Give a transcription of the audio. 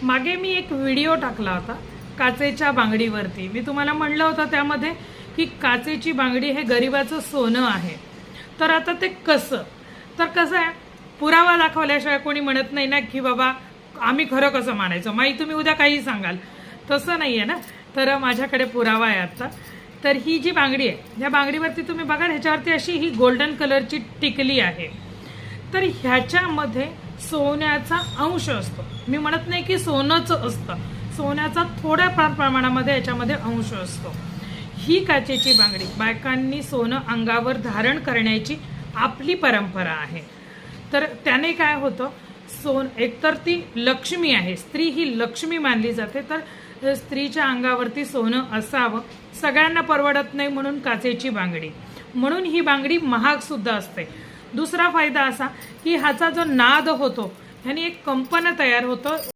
मागे मी एक व्हिडिओ टाकला होता काचेच्या बांगडीवरती. मी तुम्हाला म्हणलं होतं त्यामध्ये की काचेची बांगडी हे गरिबाचं सोनं आहे. तर आता ते कसं आहे, पुरावा दाखवल्याशिवाय कोणी म्हणत नाही ना की बाबा आम्ही खरं कसं मानायचं, माई तुम्ही उद्या काही सांगाल, तसं नाही आहे ना. तर माझ्याकडे पुरावा आहे आता. तर ही जी बांगडी आहे, ह्या बांगडीवरती तुम्ही बघा, ह्याच्यावरती अशी ही गोल्डन कलरची टिकली आहे. तर ह्याच्यामध्ये सोन्याचा अंश असतो. मी म्हणत नाही की सोनंच असतं, सोन्याचा थोड्या प्रमाणामध्ये याच्यामध्ये अंश असतो. ही काचेची बांगडी बायकांनी सोनं अंगावर धारण करण्याची आपली परंपरा आहे. तर त्याने काय होतं, एकतर ती लक्ष्मी आहे, स्त्री ही लक्ष्मी मानली जाते. तर स्त्रीच्या अंगावरती सोनं असावं, सगळ्यांना परवडत नाही म्हणून काचेची बांगडी, म्हणून ही बांगडी महाग सुद्धा असते. दुसरा फायदा असा की ह्याचा जो नाद होतो ह्याने एक कंपन तयार होतं.